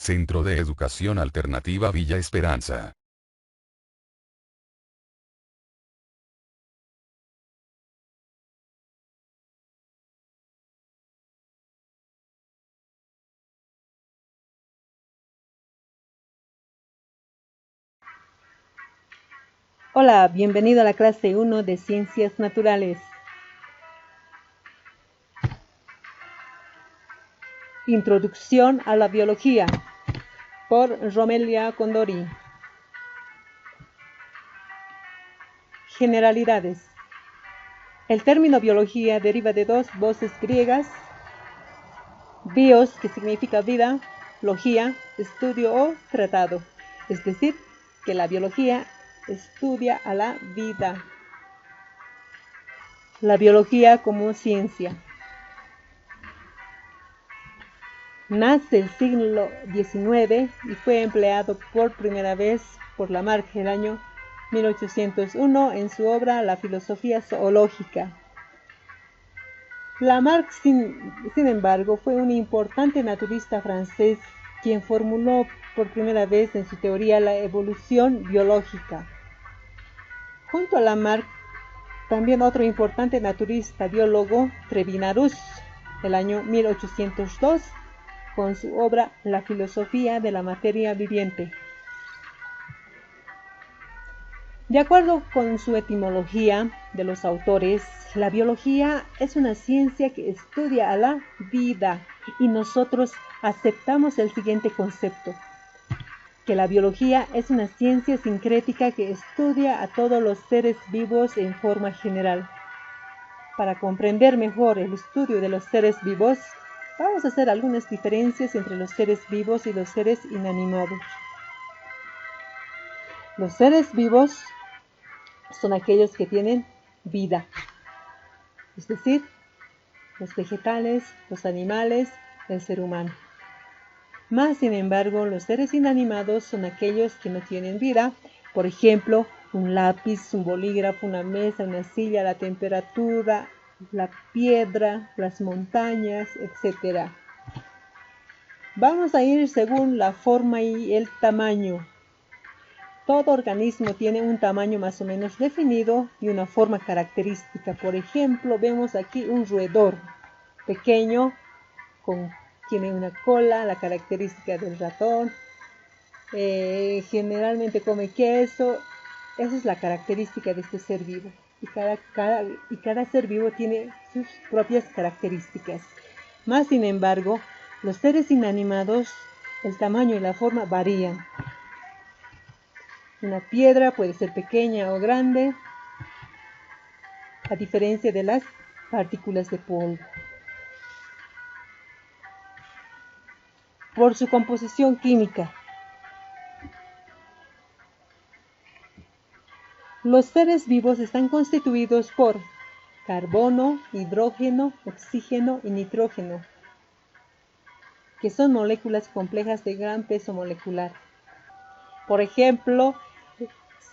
Centro de Educación Alternativa Villa Esperanza. Hola, bienvenido a la clase 1 de Ciencias Naturales. Introducción a la biología, por Romelia Condori. Generalidades. El término biología deriva de dos voces griegas, bios, que significa vida, logía, estudio o tratado. Es decir, que la biología estudia a la vida. La biología como ciencia. Nace el siglo XIX y fue empleado por primera vez por Lamarck el año 1801 en su obra La filosofía zoológica. Lamarck, sin embargo, fue un importante naturalista francés quien formuló por primera vez en su teoría la evolución biológica. Junto a Lamarck, también otro importante naturalista biólogo, Trevinarus, el año 1802, con su obra La filosofía de la materia viviente. De acuerdo con su etimología de los autores, la biología es una ciencia que estudia a la vida y nosotros aceptamos el siguiente concepto, que la biología es una ciencia sincrética que estudia a todos los seres vivos en forma general. Para comprender mejor el estudio de los seres vivos, vamos a hacer algunas diferencias entre los seres vivos y los seres inanimados. Los seres vivos son aquellos que tienen vida, es decir, los vegetales, los animales, el ser humano. Más sin embargo, los seres inanimados son aquellos que no tienen vida, por ejemplo, un lápiz, un bolígrafo, una mesa, una silla, la temperatura, la piedra, las montañas, etc. Vamos a ir según la forma y el tamaño. Todo organismo tiene un tamaño más o menos definido y una forma característica. Por ejemplo, vemos aquí un roedor pequeño, tiene una cola, la característica del ratón. Generalmente come queso. Esa es la característica de este ser vivo. Y cada ser vivo tiene sus propias características. Más sin embargo, los seres inanimados, el tamaño y la forma varían. Una piedra puede ser pequeña o grande, a diferencia de las partículas de polvo. Por su composición química. Los seres vivos están constituidos por carbono, hidrógeno, oxígeno y nitrógeno, que son moléculas complejas de gran peso molecular. Por ejemplo,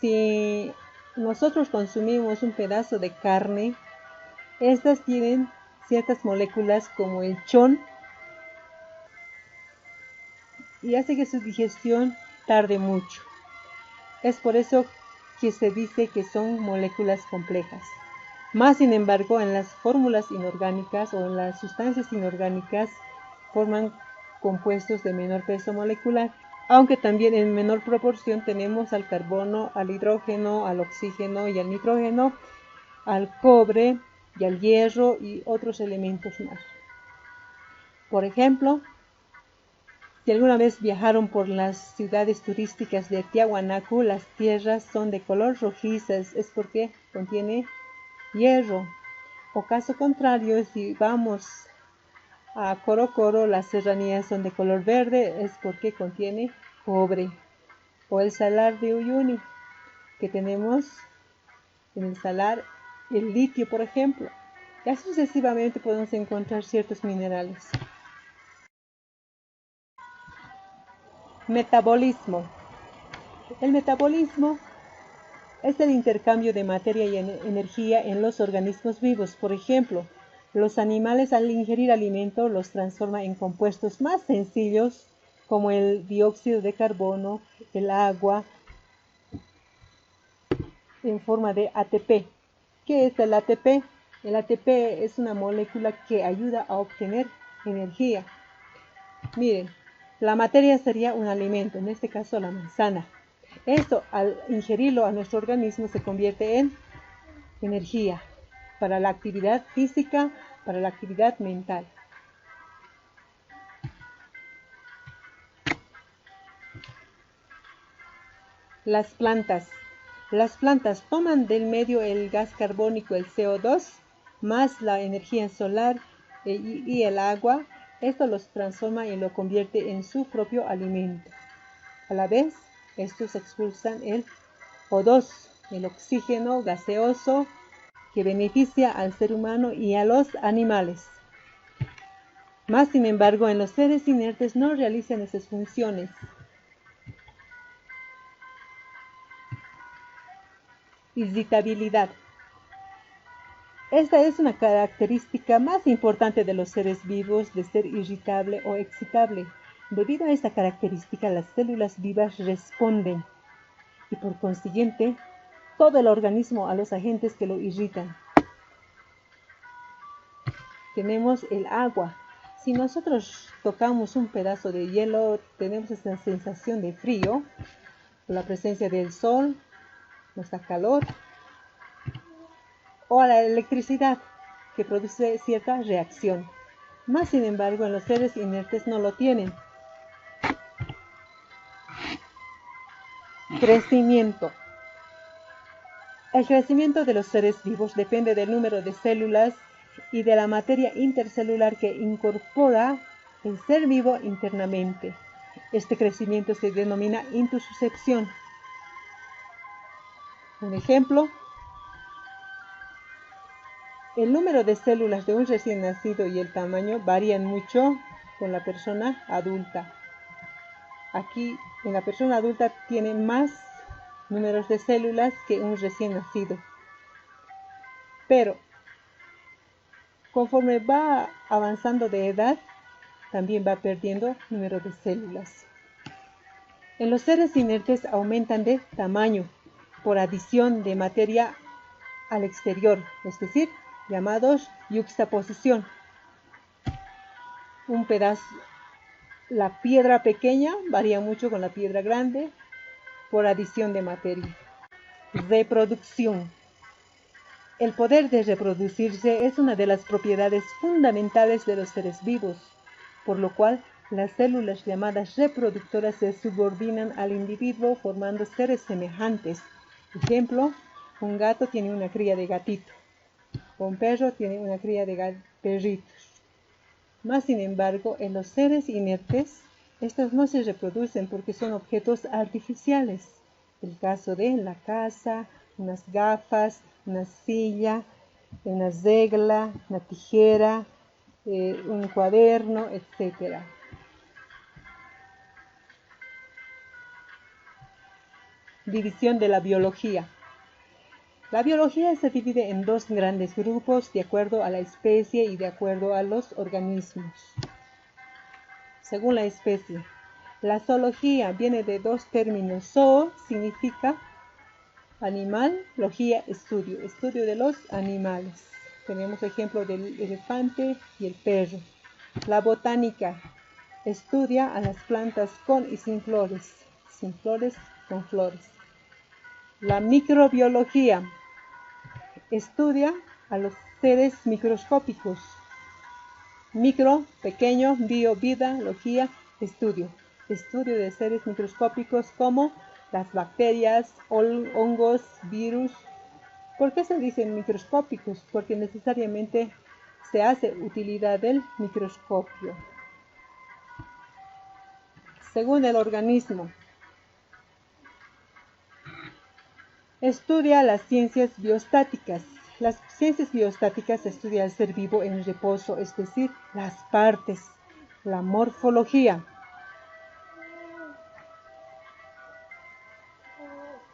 si nosotros consumimos un pedazo de carne, estas tienen ciertas moléculas como el chon y hace que su digestión tarde mucho. Es por eso que se dice que son moléculas complejas. Más sin embargo, en las fórmulas inorgánicas o en las sustancias inorgánicas forman compuestos de menor peso molecular, aunque también en menor proporción tenemos al carbono, al hidrógeno, al oxígeno y al nitrógeno, al cobre y al hierro y otros elementos más. Por ejemplo, si alguna vez viajaron por las ciudades turísticas de Tiahuanaco, las tierras son de color rojizas, es porque contiene hierro. O caso contrario, si vamos a Corocoro, las serranías son de color verde, es porque contiene cobre. O el salar de Uyuni, que tenemos en el salar el litio, por ejemplo. Y así sucesivamente podemos encontrar ciertos minerales. Metabolismo. El metabolismo es el intercambio de materia y energía en los organismos vivos. Por ejemplo, los animales al ingerir alimento los transforman en compuestos más sencillos como el dióxido de carbono, el agua, en forma de ATP. ¿Qué es el ATP? El ATP es una molécula que ayuda a obtener energía. Miren, la materia sería un alimento, en este caso la manzana. Esto, al ingerirlo a nuestro organismo, se convierte en energía para la actividad física, para la actividad mental. Las plantas. Las plantas toman del medio el gas carbónico, el CO2, más la energía solar y el agua. Esto los transforma y lo convierte en su propio alimento. A la vez, estos expulsan el O2, el oxígeno gaseoso que beneficia al ser humano y a los animales. Más sin embargo, en los seres inertes no realizan esas funciones. Irritabilidad. Esta es una característica más importante de los seres vivos, de ser irritable o excitable. Debido a esta característica, las células vivas responden y por consiguiente todo el organismo a los agentes que lo irritan. Tenemos el agua. Si nosotros tocamos un pedazo de hielo, tenemos esa sensación de frío. Por la presencia del sol nos da calor. O a la electricidad, que produce cierta reacción. Más sin embargo, en los seres inertes no lo tienen. Crecimiento. El crecimiento de los seres vivos depende del número de células y de la materia intercelular que incorpora el ser vivo internamente. Este crecimiento se denomina intussuscepción. Un ejemplo: el número de células de un recién nacido y el tamaño varían mucho con la persona adulta. Aquí, en la persona adulta tiene más números de células que un recién nacido. Pero, conforme va avanzando de edad, también va perdiendo número de células. En los seres inertes aumentan de tamaño por adición de materia al exterior, es decir, llamados yuxtaposición. Un pedazo, la piedra pequeña varía mucho con la piedra grande por adición de materia. Reproducción. El poder de reproducirse es una de las propiedades fundamentales de los seres vivos, por lo cual las células llamadas reproductoras se subordinan al individuo formando seres semejantes. Ejemplo, un gato tiene una cría de gatito, un perro tiene una cría de perritos. Más sin embargo, en los seres inertes, estos no se reproducen porque son objetos artificiales. El caso de la casa, unas gafas, una silla, una regla, una tijera, un cuaderno, etc. División de la biología. La biología se divide en dos grandes grupos de acuerdo a la especie y de acuerdo a los organismos. Según la especie, la zoología viene de dos términos. Zoo significa animal, logía, estudio de los animales. Tenemos ejemplo del elefante y el perro. La botánica estudia a las plantas con y sin flores, con flores. La microbiología estudia a los seres microscópicos. Micro, pequeño, bio, vida, logía, estudio de seres microscópicos como las bacterias, hongos, virus. ¿Por qué se dicen microscópicos? Porque necesariamente se hace utilidad del microscopio. Según el organismo, estudia las ciencias biostáticas. Las ciencias biostáticas estudian el ser vivo en reposo, es decir, las partes, la morfología.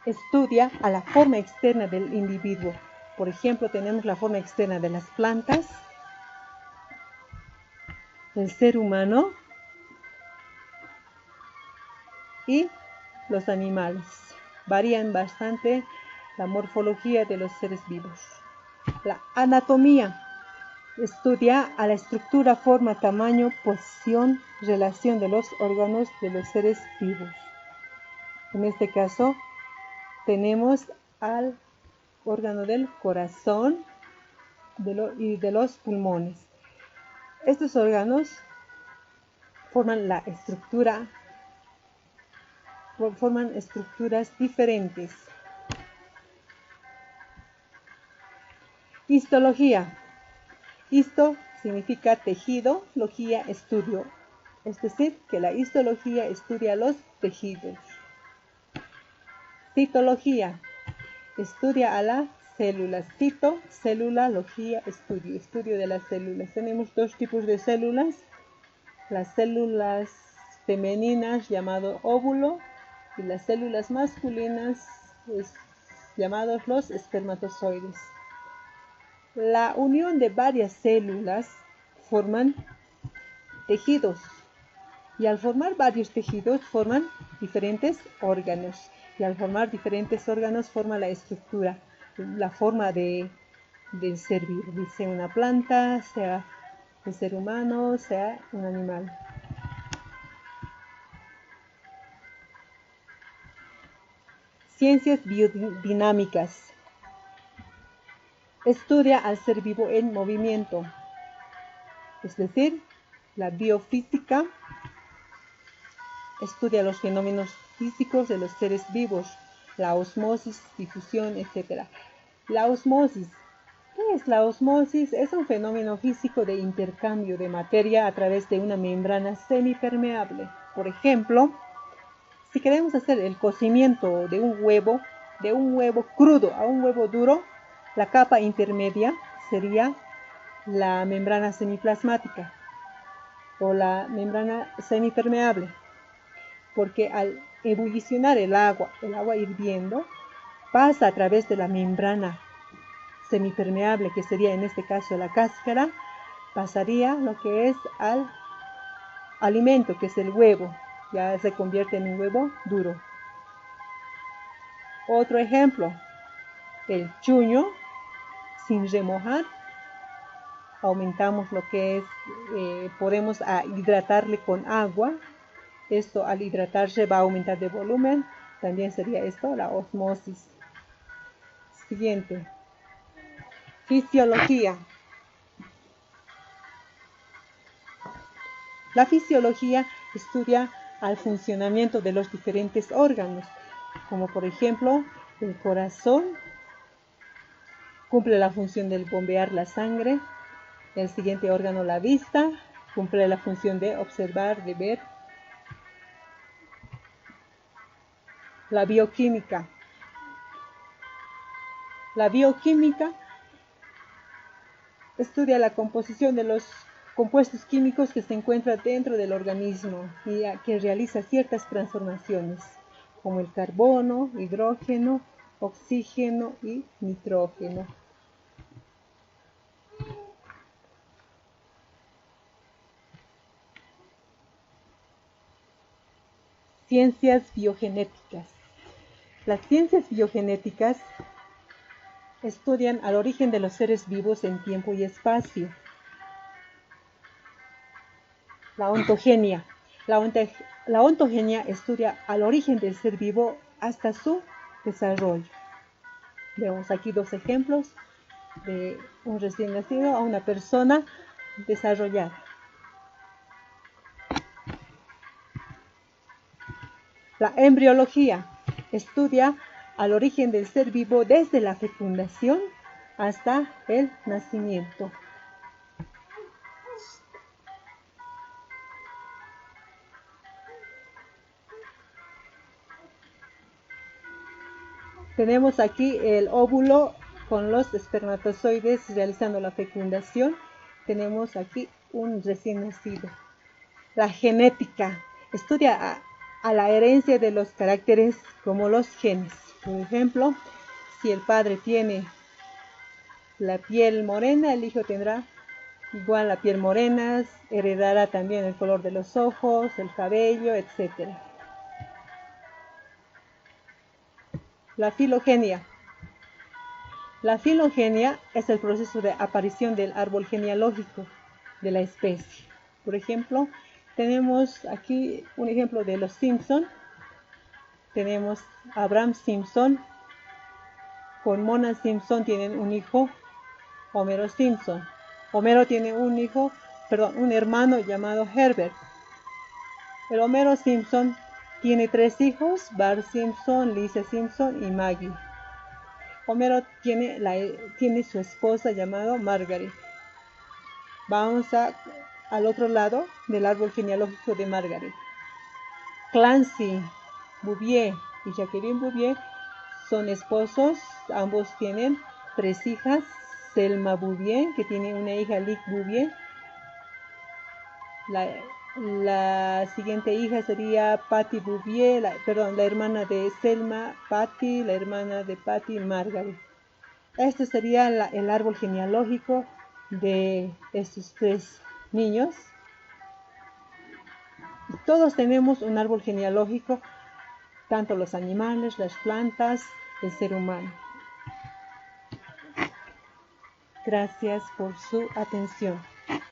Estudia a la forma externa del individuo. Por ejemplo, tenemos la forma externa de las plantas, el ser humano, y los animales. Varían bastante la morfología de los seres vivos. La anatomía estudia a la estructura, forma, tamaño, posición, relación de los órganos de los seres vivos. En este caso tenemos al órgano del corazón y de los pulmones. Estos órganos forman estructuras diferentes. Histología. Histo significa tejido, logía estudio. Es decir, que la histología estudia los tejidos. Citología. Estudia a las células. Cito, célula, logía, estudio de las células. Tenemos dos tipos de células. Las células femeninas llamado óvulo y las células masculinas llamados los espermatozoides. La unión de varias células forman tejidos y al formar varios tejidos forman diferentes órganos y al formar diferentes órganos forma la estructura, la forma del ser vivo, sea una planta, sea un ser humano, sea un animal. Ciencias biodinámicas. Estudia al ser vivo en movimiento, es decir, la biofísica estudia los fenómenos físicos de los seres vivos, la osmosis, difusión, etc. La osmosis. ¿Qué es la osmosis? Es un fenómeno físico de intercambio de materia a través de una membrana semipermeable. Por ejemplo, si queremos hacer el cocimiento de un huevo crudo a un huevo duro, la capa intermedia sería la membrana semiplasmática o la membrana semipermeable, porque al ebullicionar el agua hirviendo, pasa a través de la membrana semipermeable, que sería en este caso la cáscara, pasaría lo que es al alimento, que es el huevo, ya se convierte en un huevo duro. Otro ejemplo, el chuño, sin remojar, aumentamos lo que es, podemos hidratarle con agua. Esto al hidratarse va a aumentar de volumen, también sería esto la osmosis. Siguiente, fisiología. La fisiología estudia al funcionamiento de los diferentes órganos, como por ejemplo el corazón cumple la función de bombear la sangre, el siguiente órgano, la vista, cumple la función de observar, de ver. La bioquímica. La bioquímica estudia la composición de los compuestos químicos que se encuentran dentro del organismo y que realiza ciertas transformaciones, como el carbono, hidrógeno, oxígeno y nitrógeno. Ciencias biogenéticas. Las ciencias biogenéticas estudian al origen de los seres vivos en tiempo y espacio. La ontogenia. La ontogenia estudia al origen del ser vivo hasta su desarrollo. Vemos aquí dos ejemplos de un recién nacido a una persona desarrollada. La embriología estudia al origen del ser vivo desde la fecundación hasta el nacimiento. Tenemos aquí el óvulo con los espermatozoides realizando la fecundación. Tenemos aquí un recién nacido. La genética estudia a la herencia de los caracteres como los genes. Por ejemplo, si el padre tiene la piel morena, el hijo tendrá igual la piel morena, heredará también el color de los ojos, el cabello, etc. La filogenia. La filogenia es el proceso de aparición del árbol genealógico de la especie. Por ejemplo, tenemos aquí un ejemplo de los Simpson. Tenemos Abraham Simpson con Mona Simpson, tienen un hijo, Homero Simpson. Homero tiene un hermano llamado Herbert. El Homero Simpson tiene 3 hijos, Bart Simpson, Lisa Simpson y Maggie. Homero tiene su esposa llamada Margaret. Vamos al otro lado del árbol genealógico de Margaret. Clancy Bouvier y Jacqueline Bouvier son esposos, ambos tienen 3 hijas. Selma Bouvier, que tiene una hija, Lic Bouvier. La siguiente hija sería Patty Bouvier, la hermana de Selma, Patty, la hermana de Patty, Margaret. Este sería el árbol genealógico de estos 3 niños. Todos tenemos un árbol genealógico, tanto los animales, las plantas, el ser humano. Gracias por su atención.